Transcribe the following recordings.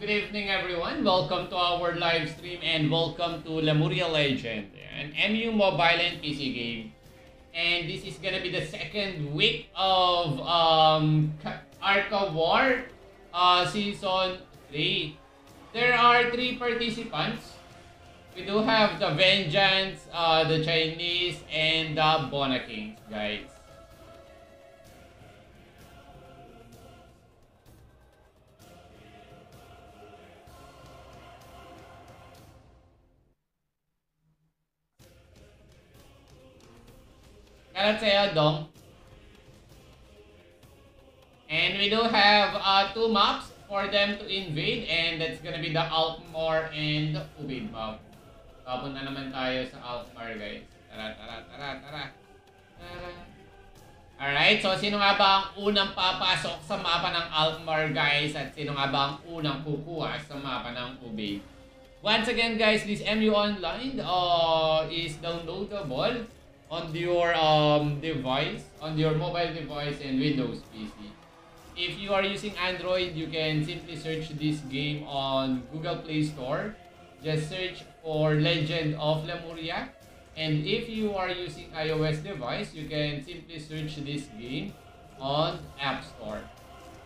Good evening, everyone. Welcome to our live stream and welcome to Lemuria Legend, an MU mobile and PC game. And this is gonna be the second week of Arca War Season 3. There are 3 participants. We do have the Vengeance, the Chinese, and the Bona Kings, guys. Kalat sa'yo, Dong. And we do have 2 maps for them to invade, and that's gonna be the Alkmaar and the Ubaid map. Papunta naman tayo sa Alkmaar, guys. Tara. Alright, so sino nga ba ang unang papasok sa mapa ng Alkmaar, guys? At sino nga ba ang unang kukuha sa mapa ng Ubaid? Once again, guys, this MU Online is downloadable on your device, on your mobile device and Windows PC. If you are using Android, you can simply search this game on Google Play Store. Just search for Legend of Lemuria. And if you are using iOS device, you can simply search this game on App Store.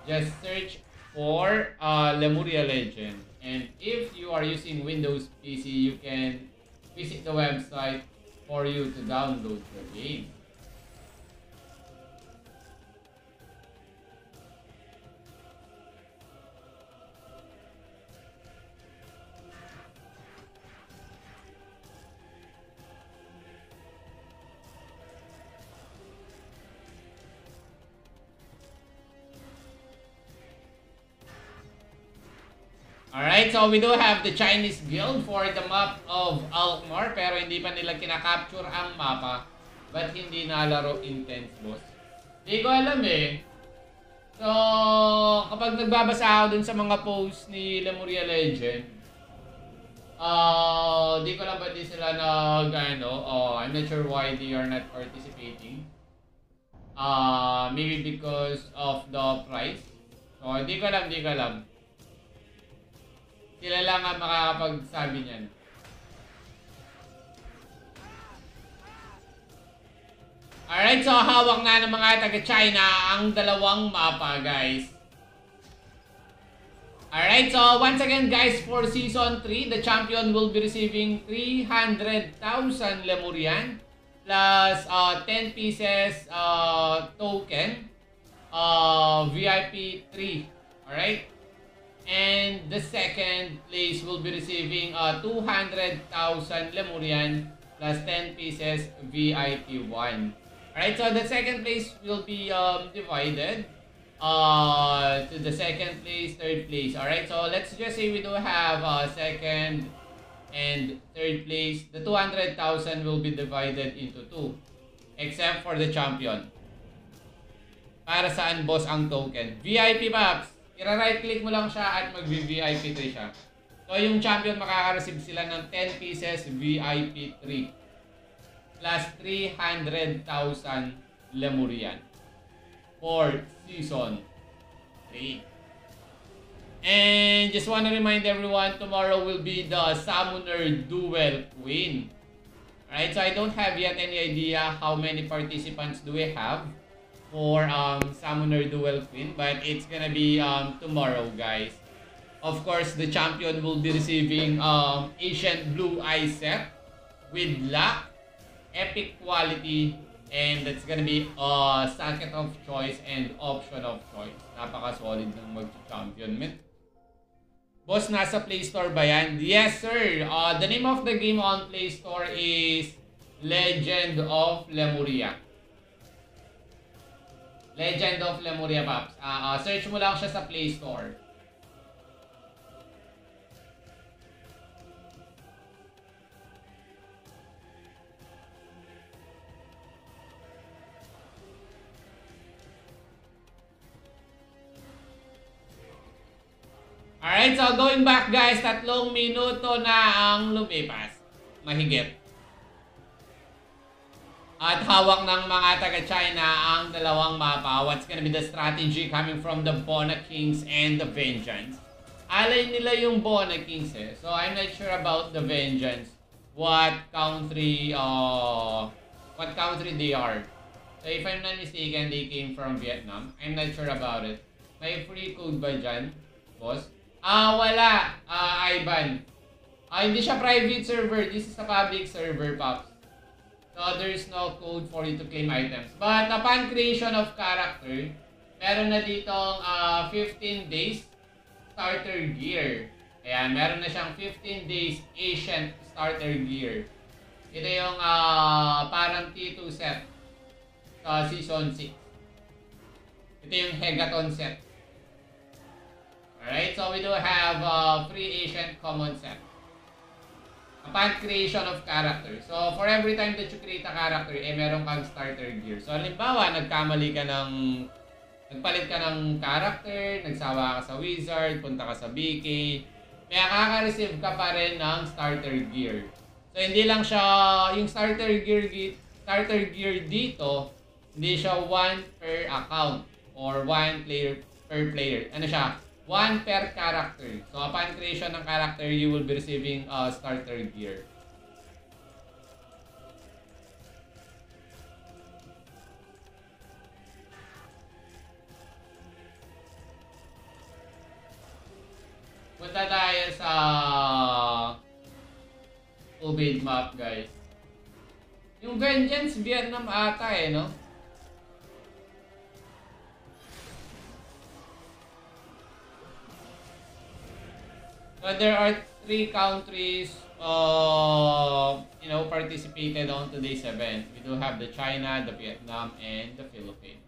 Just search for Lemuria Legend. And if you are using Windows PC, you can visit the website for you to download the game. Alright, so we do have the Chinese guild for the map of Alkmaar, pero hindi pa nila kinakapture ang mapa. But hindi nalaro intense, boss? Hindi ko alam eh. So, kapag nagbabasa ako dun sa mga posts ni Lemuria Legend, di ko lang ba di sila I'm not sure why they are not participating. Maybe because of the price. So, di ko alam. Sila lang ang makakapagsabi niyan. Alright, so hawak na ng mga taga-China ang dalawang mapa, guys. Alright, so once again, guys, for Season 3, the champion will be receiving 300,000 Lemurian plus 10 pieces token VIP 3. Alright? And the second place will be receiving 200,000 Lemurian plus 10 pieces VIP 1. Alright, so the second place will be divided to the second place, third place. Alright, so let's just say we do have second and third place. The 200,000 will be divided into 2. Except for the champion. Para saan, boss, ang token? VIP Maps. I-right click mo lang siya at mag-VIP 3 siya. So yung champion makaka-receive sila ng 10 pieces VIP 3 plus 300,000 Lemurian for Season 3. And just want to remind everyone, tomorrow will be the Summoner Duel Queen. Alright, so I don't have yet any idea how many participants do we have for Summoner Duel Queen, but it's gonna be tomorrow, guys. Of course, the champion will be receiving Ancient Blue Eye set with luck, epic quality, and that's gonna be socket of choice and option of choice. Napaka-solid ng mag-champion, man. Boss, nasa Play Store ba yan? Yes, sir. The name of the game on Play Store is Legend of Lemuria. Legend of Lemuria, Paps. Search mo lang siya sa Play Store. Alright, so going back, guys, 3 minuto na ang lumipas. Mahigit. At hawak ng mga taga-China ang dalawang mapa. What's gonna be the strategy coming from the Bona Kings and the Vengeance? alay nila yung Bona Kings eh. So I'm not sure about the Vengeance. What country they are. So if I'm not mistaken, they came from Vietnam. I'm not sure about it. May free code ba dyan, boss? Wala. Ivan. Hindi siya private server. This is a public server, Pops. So there's no code for you to claim items. But upon creation of character, meron na ditong 15 days starter gear. Ayan, meron na siyang 15 days Ancient starter gear. Ito yung parang T2 set sa Season 6. Ito yung Hegaton set. Alright, so we do have free Ancient common set. Upon creation of character. So, for every time that you create a character, meron kang starter gear. So, halimbawa, nagpalit ka ng character, nagsawa ka sa wizard, punta ka sa BK, may makaka-receive ka pa rin ng starter gear. So, hindi lang siya, yung starter gear dito, hindi siya 1 per account or 1 player per player. Ano siya? 1 per character. So, upon creation ng character, you will be receiving starter gear. Punta tayo sa Ubid map, guys. Yung Vengeance, Vietnam ata no? So there are 3 countries participated on today's event. We do have the China, the Vietnam, and the Philippines.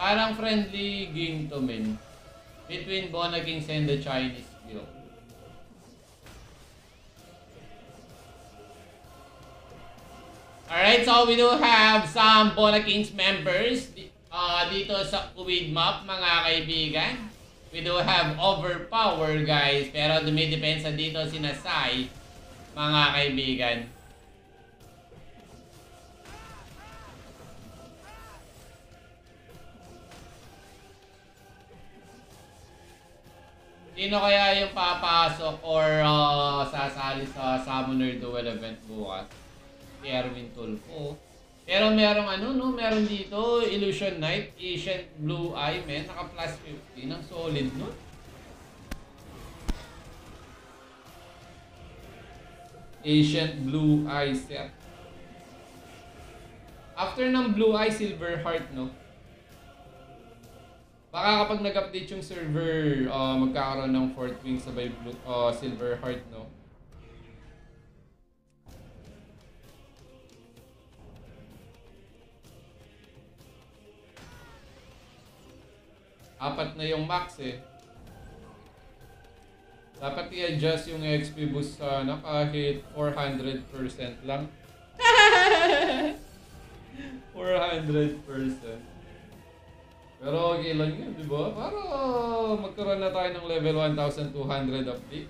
Parang friendly game to men between Bona Kings and the Chinese guild. Alright, so we do have some Bona Kings members dito sa Kuwait map, mga kaibigan. We do have overpower, guys, pero dumidepensa dito si Nasai, mga kaibigan. Sino kaya yung papasok or sasali sa Summoner Duel event bukas? Si Erwin Tulfo. Pero merong meron dito, Illusion Knight, Ancient Blue Eye, men, naka plus 50, ng solid nun. Ancient Blue Eye set. After ng Blue Eye, Silver Heart, no? Baka kapag nag-update yung server, magkakaroon ng 4th wing sabay Silver Heart, no? Apat na yung max eh. Dapat i-adjust yung XP boost sana kahit 400% lang. 400%. Pero okay lang yun, di ba? Para magkaroon na tayo ng level 1,200 update.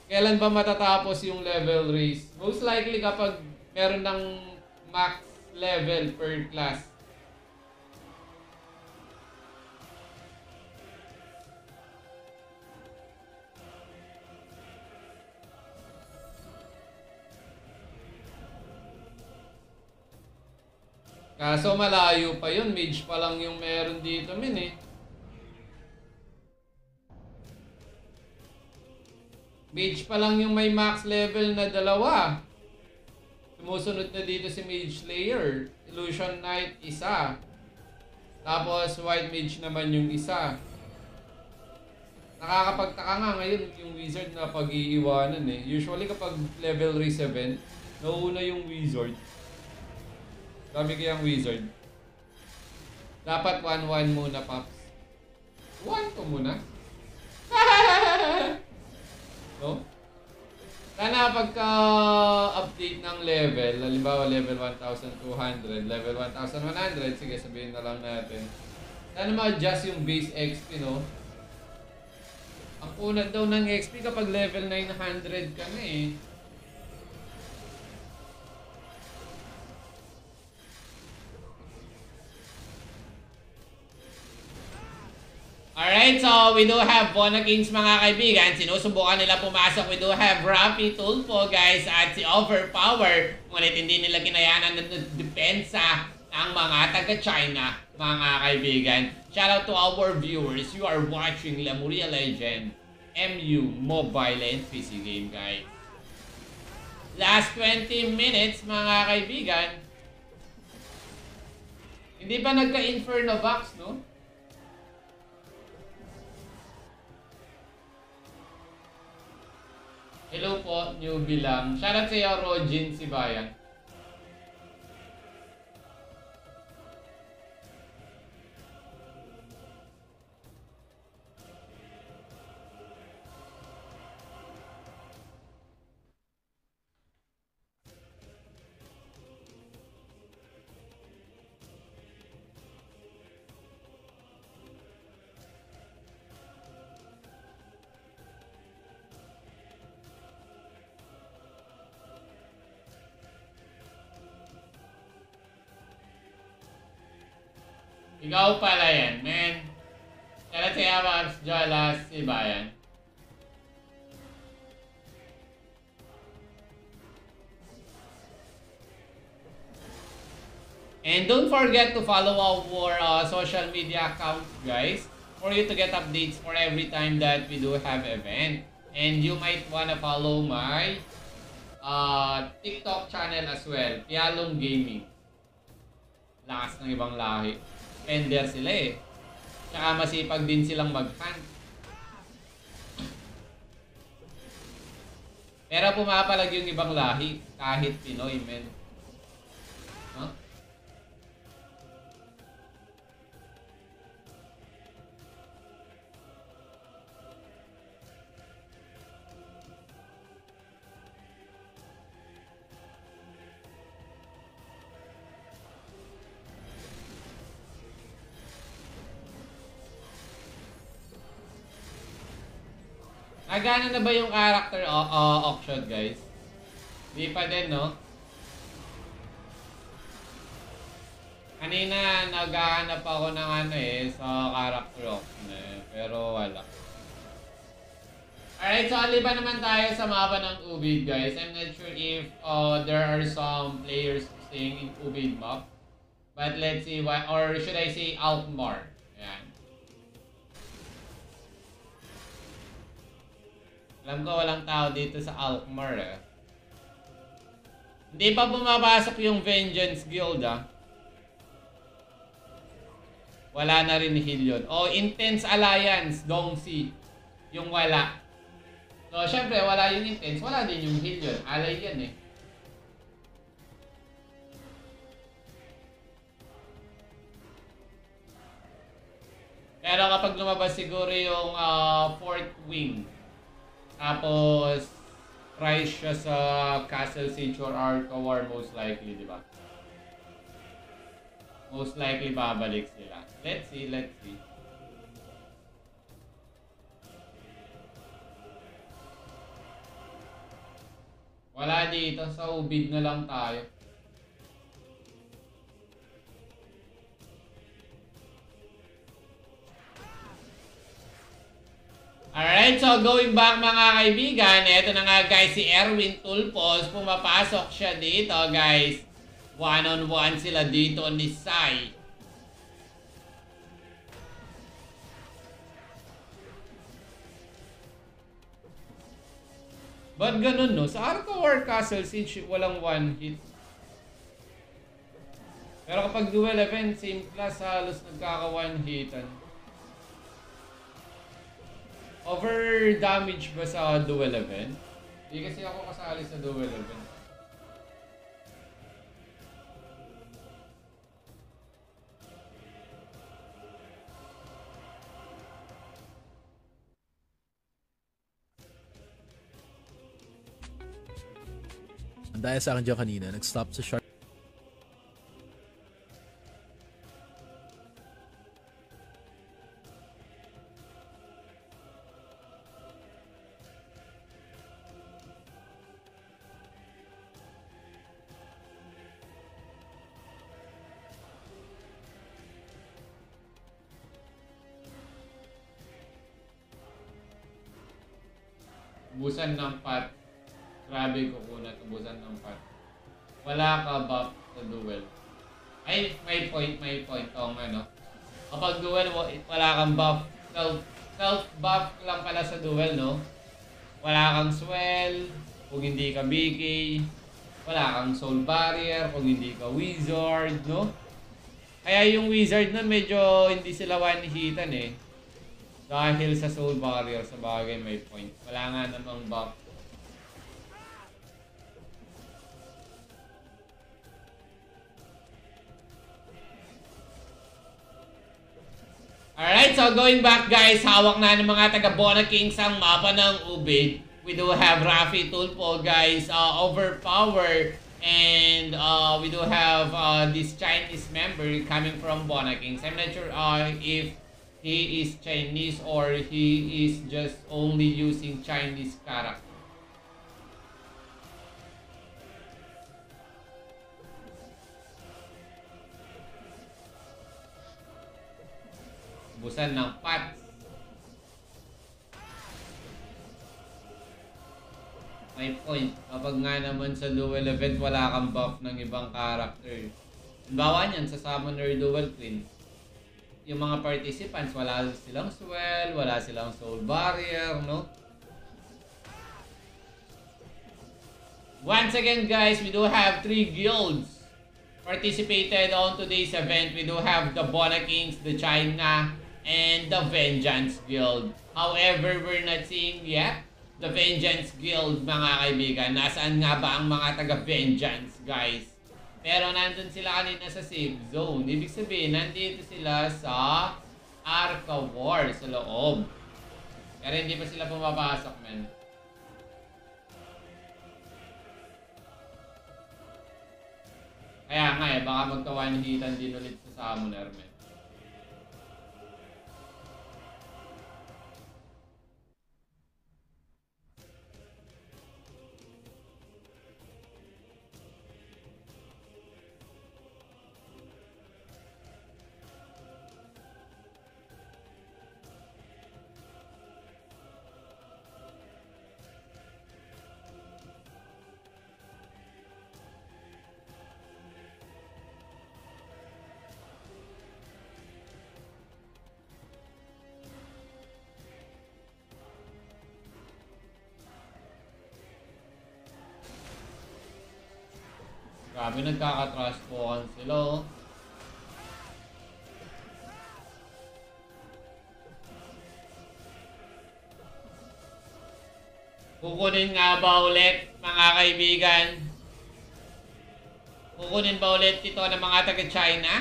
Kailan ba matatapos yung level race? Most likely kapag meron ng max level per class. Kaso malayo pa yun, mage pa lang yung meron dito eh. Mage pa lang yung may max level na 2. Sumusunod na dito si Mage Slayer, Illusion Knight 1. Tapos white mage naman yung isa. Nakakapagtaka nga ngayon yung wizard na pag-iiwanan eh. Usually kapag level 7, nauna yung wizard. Sabi ko yung wizard. Dapat 1-1 muna, Pops. 1 ko muna. No? Sana pagka-update ng level, halimbawa level 1,200, level 1,100, sige sabihin na lang natin. Sana ma-adjust yung base XP, no? Ang unat daw ng XP kapag level 900 ka na eh. Alright, so we do have Bona Kings mga kaibigan. Sinusubukan nila pumasok. We do have Rafi Tulfo guys at si Overpower. Ngunit hindi nila kinayanan ng depensa ng mga taga-China mga kaibigan. Shout out to our viewers. You are watching Lemuria Legend, MU, mobile and PC game guys. Last 20 minutes mga kaibigan. Hindi pa nagka-Inferno Box, no? Hello po, newbie lang. Shoutout sa iyo, Rojin Sibayan. Ikaw pala yan, men. Shoutout sa iyo, Max Jolas Sibayan. And don't forget to follow our social media account, guys, for you to get updates for every time that we do have event. And you might wanna follow my TikTok channel as well, Pialong Gaming. Lakas ng ibang lahi. Spender sila eh. Tsaka masipag din silang mag-hunt. Pero pumapalag yung ibang lahi, kahit Pinoy, men. Huh? Nagana na ba yung character auction, guys? Di pa din, no? Kanina naghahanap ako ng ano eh, sa character auction eh. Pero wala. Alright, so aliba naman tayo sa mapa ng Ubid, guys. I'm not sure if there are some players staying in Ubid map. But let's see why, or should I say Alkmaar. Ayan. Alam ko walang tao dito sa Alkmaar eh. Hindi pa pumapasok yung Vengeance Guild ah. Wala na rin Hillion. O Intense Alliance, Dongsi. Yung wala. So syempre wala yung Intense, wala din yung Hillion. Alay yan eh. Pero kapag lumabas siguro yung 4th Wing, tapos price siya sa Castle Siege or Arca War, most likely, di ba? Most likely babalik sila. Let's see, let's see. Wala dito, sa Ubid na lang tayo. Alright, so going back mga kaibigan, eto na nga guys si Erwin Tulfos, pumapasok siya dito guys. One-on-one sila dito ni Sai. Ba't ganun no? Sa Arca War Castle Siege walang one hit. Pero kapag dual event, same class, halos nagkaka-one hitan. Over damage ba sa dual event? Hindi kasi ako kasali sa dual event. Dahil sa akin dyan kanina, nag-stop sa shark. Ubusan ng pot. Grabe ko kunat, ubusan ng pot. Wala ka buff sa duel. Ay, may point. O ano. Kapag duel, wala kang buff. Self-buff lang pala sa duel, no? Wala kang swell, kung hindi ka BK. Wala kang soul barrier, kung hindi ka wizard, no? Kaya yung wizard na medyo hindi sila one-hitan eh. Dahil sa soul barrier, sa bagay may point. Wala nga namang buff. Alright, so going back guys, hawak na ng mga taga Bona Kings ang mapa ng Ubid. We do have Rafi Tulpo guys, overpower. And we do have this Chinese member coming from Bona Kings. I'm not sure if he is Chinese or he is just only using Chinese character. Busan ng pots. May point. Kapag nga naman sa duel event, wala kang buff ng ibang character. Bawa niyan sa Summoner Duel Queen. Yung mga participants, wala silang swell, wala silang soul barrier, no? Once again guys, we do have 3 guilds participated on today's event. We do have the Bona Kings, the China, and the Vengeance Guild. However, we're not seeing yet the Vengeance Guild, mga kaibigan. Nasaan nga ba ang mga taga-Vengeance, guys? Pero nandun sila kanina sa safe zone. Ibig sabihin, nandito sila sa Arca War, sa loob. Pero hindi pa sila pumapasok, man. Kaya nga eh, baka magka-one-hitan din ulit sa Summoner, man. Grabe, nagkaka-trust-talkan sila, oh. Kukunin nga ba ulit, mga kaibigan? Kukunin ba ulit ito ng mga taga-China?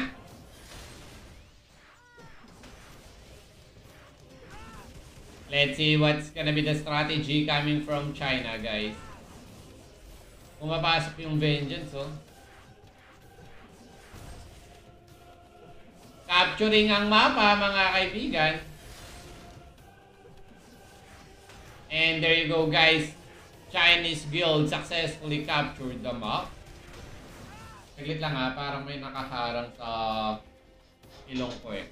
Let's see what's gonna be the strategy coming from China, guys. Pumapasok yung Vengeance, oh. Capturing ang mapa, mga kaibigan. And there you go, guys. Chinese guild successfully captured the map. Saglit lang ha, parang may nakaharang sa ilong ko eh.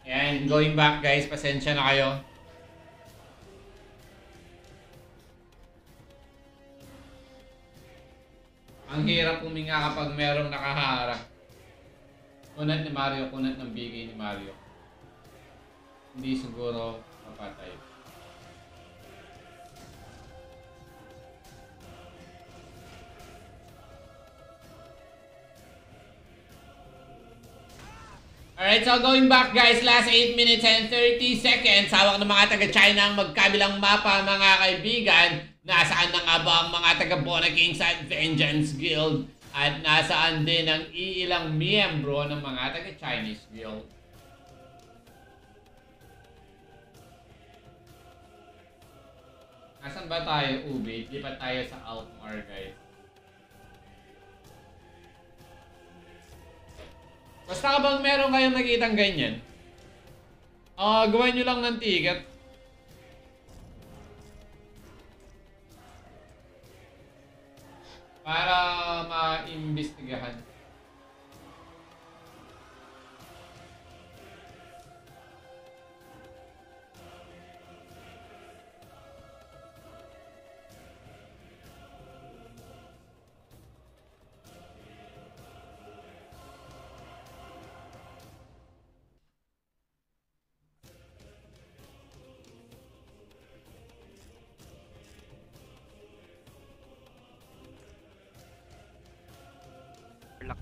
Ayan, going back guys, pasensya na kayo. Ang hirap huminga kapag merong nakaharap. Kunat ni Mario, kunat ng bigay ni Mario. Hindi siguro mapatay. Alright, so going back guys, last 8 minutes and 30 seconds. Hawak ng mga taga-China ang magkabilang mapa mga kaibigan. Nasaan na nga ba ang mga taga-Bona Kings at Vengeance Guild? At nasaan din ang iilang miyembro ng mga taga-Chinese Guild? Nasaan ba tayo, Ube? Lipat tayo sa Alkmaar guys. Basta kapag meron kayong nakitang ganyan, gawan nyo lang ng ticket. Para ma-imbestigahan.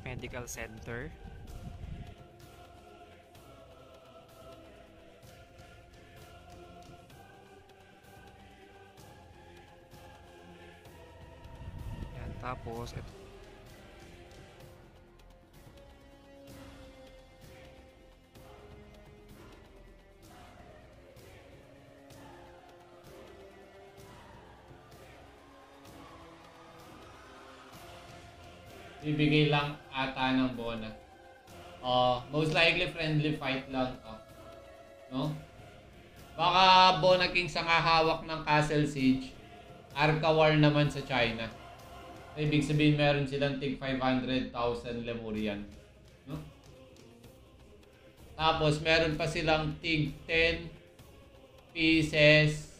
Medical Center. Yan, tapos ito. Bibigay lang ata ng Bona. Most likely friendly fight lang to. No? Baka Bona Kings ang hahawak ng Castle Siege. Arca War naman sa China. So, ibig sabihin meron silang tig 500,000 Lemurian. No? Tapos meron pa silang tig 10 pieces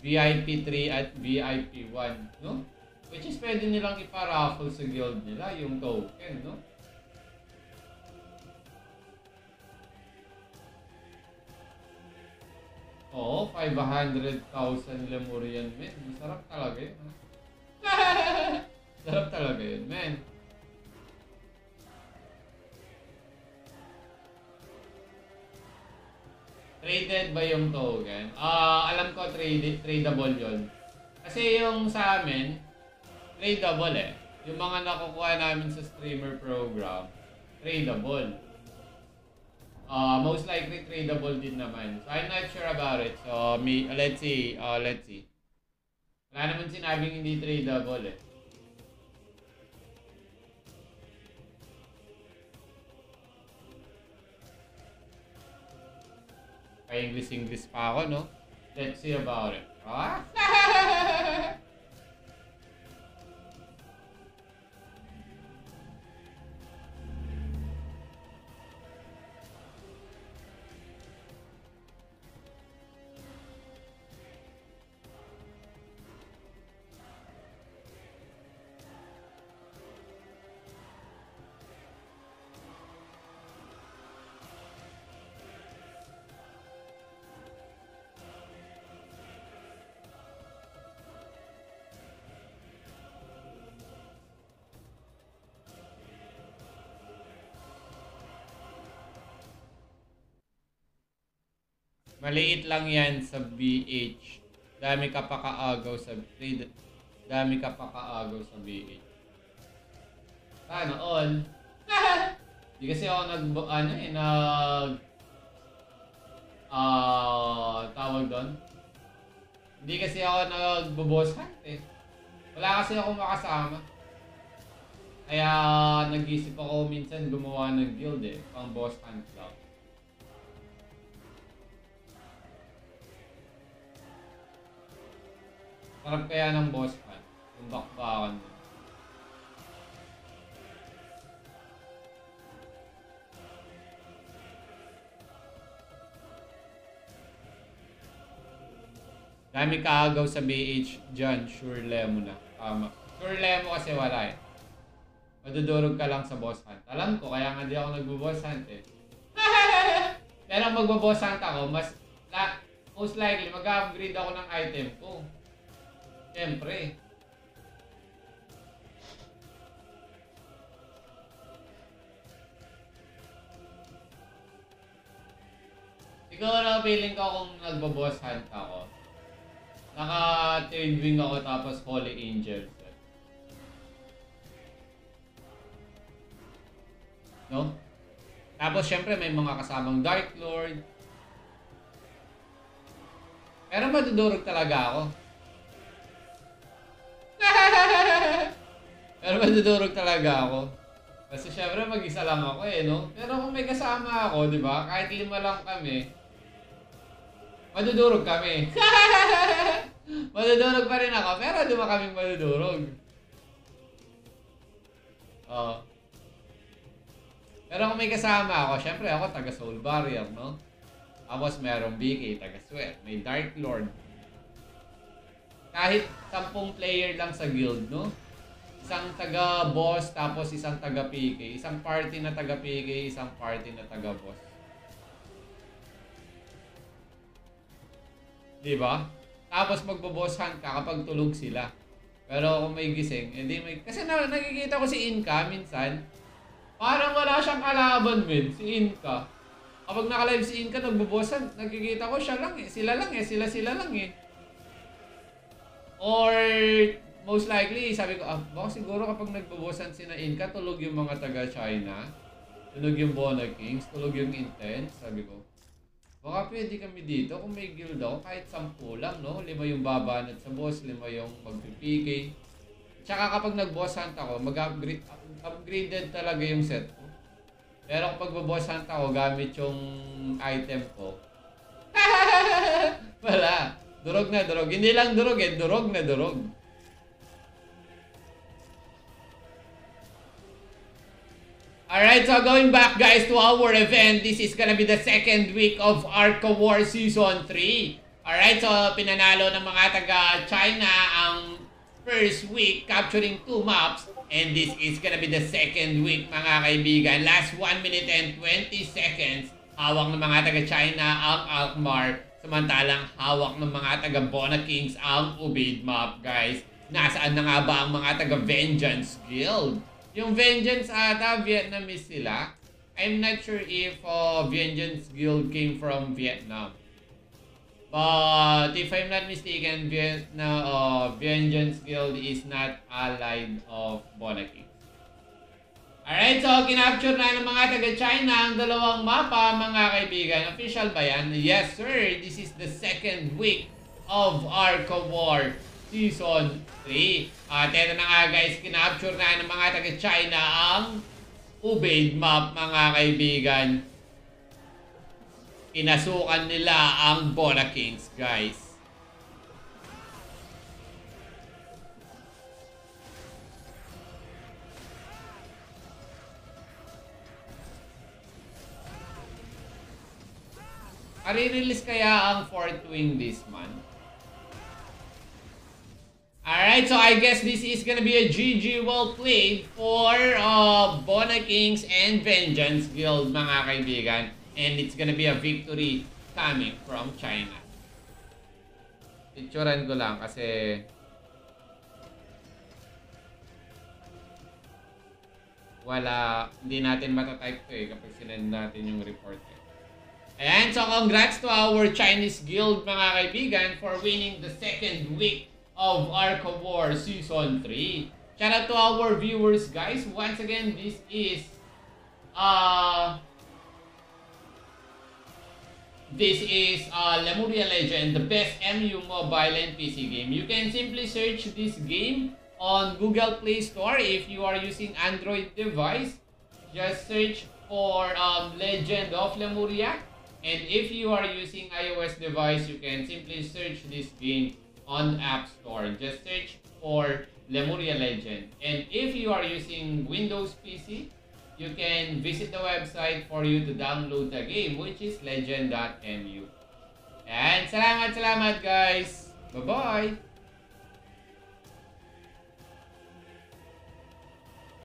VIP 3 at VIP 1. No? Which is pwede nilang iparaffle sa guild nila yung token, no? Oo, 500,000 Lemurian, men. Masarap talaga yun. Sarap talaga yun, men. Traded ba yung token? Alam ko tradable yun. Kasi yung sa amin, tradable eh. Yung mga nakukuha namin sa streamer program, tradable. Most likely tradable din naman. So I'm not sure about it. So let's see. Wala naman sinabing hindi tradable eh. Pa-English pa ako, no? Let's see about it. Maliit lang yan sa BH. Dami ka pa kaagaw sa BH. Sana all. Di kasi ako tawag doon. Hindi kasi ako nagbo-boss hunt eh. Wala kasi ako makasama. Kaya nag-isip ako minsan gumawa ng guild eh, pang boss hunt lang. Sarap kaya ng boss hunt, yung bakbakan mo. Dami kaagaw sa BH dyan. Sure Lemo na. Tama. Sure Lemo kasi wala eh. Madudurog ka lang sa boss hunt. Alam ko, kaya nga di ako nagbo-boss hunt eh. Pero magbo-boss hunt ako, most likely, mag-upgrade ako ng item ko. Siyempre. Siguro feeling ko kung nagbo-boss hunt ako. Naka-third wing ako tapos Holy Angel. No? Tapos syempre may mga kasamang Dark Lord. Pero madudurog talaga ako. Pero madudurog talaga ako. Kasi syempre mag-isa lang ako eh, no? Pero kung may kasama ako, di ba? Kahit 5 lang kami, madudurog kami. Madudurog pa rin ako, pero di ba kaming madudurog? Oo. Pero kung may kasama ako, syempre ako taga Soul Barrier, no? Tapos merong BK, taga Sweat, may Dark Lord. Kahit 10 player lang sa guild, no? Isang taga-boss, tapos isang taga-PK. Isang party na taga-PK, isang party na taga-boss. Diba? Tapos magbo-boss hunt ka kapag tulog sila. Pero kung may gising, edi may... Kasi nakikita ko si Inka minsan, parang wala siyang kalaban, men, si Inka. Kapag naka-live si Inka, nagbo-boss hunt, nakikita ko siya lang eh. Sila lang eh, sila lang eh. Or... most likely, sabi ko, baka siguro kapag nagbabosan si na Inka, tulog yung mga taga-China, tulog yung Bona Kings, tulog yung Intense, sabi ko. Baka pwede kami dito kung may guild ako, kahit 10 lang, no? 5 yung babanat sa boss, 5 yung mag-PK. Tsaka kapag nag-boss hunt ako, upgraded talaga yung set ko. Pero kapag mag-boss hunt ako, gamit yung item ko. Wala. Durog na durog. Hindi lang durog eh, durog na durog. Alright, so going back guys to our event, this is gonna be the second week of Arca War Season 3. Alright, so pinanalo ng mga taga-China ang first week, capturing 2 maps. And this is gonna be the second week mga kaibigan. Last 1 minute and 20 seconds, hawak ng mga taga-China ang Alkmaar. Samantalang hawak ng mga taga-Bona Kings ang Ubaid map guys. Nasaan na nga ba ang mga taga-Vengeance Guild? Yung Vengeance ata, Vietnamese sila. I'm not sure if Vengeance Guild came from Vietnam. But if I'm not mistaken, Vengeance Guild is not allied of Bona Kings. Alright, so kinapture na ng mga taga-China ang dalawang mapa, mga kaibigan. Official ba yan? Yes sir, this is the second week of Arca War Season 3. At eto na nga guys, kinapture na ng mga taga-China ang Ubaid map, mga kaibigan. Inasukan nila ang Bona Kings guys. Ari-release kaya ang 4th wing this month? Alright, so I guess this is gonna be a GG well played for Bona Kings and Vengeance Guild, mga kaibigan. And it's gonna be a victory coming from China. Picturean ko lang kasi hindi natin matatype to eh kapag sinend natin yung report eh. Ayan, so congrats to our Chinese Guild, mga kaibigan, for winning the second week of Arca War Season 3. Shout out to our viewers guys. Once again, this is Lemuria Legend, the best MU mobile and PC game. You can simply search this game on Google Play Store if you are using Android device. Just search for Legend of Lemuria. And if you are using iOS device, you can simply search this game on App Store. Just search for Lemuria Legend. And if you are using Windows PC, you can visit the website for you to download the game, which is legend.mu. And salamat guys! Bye-bye!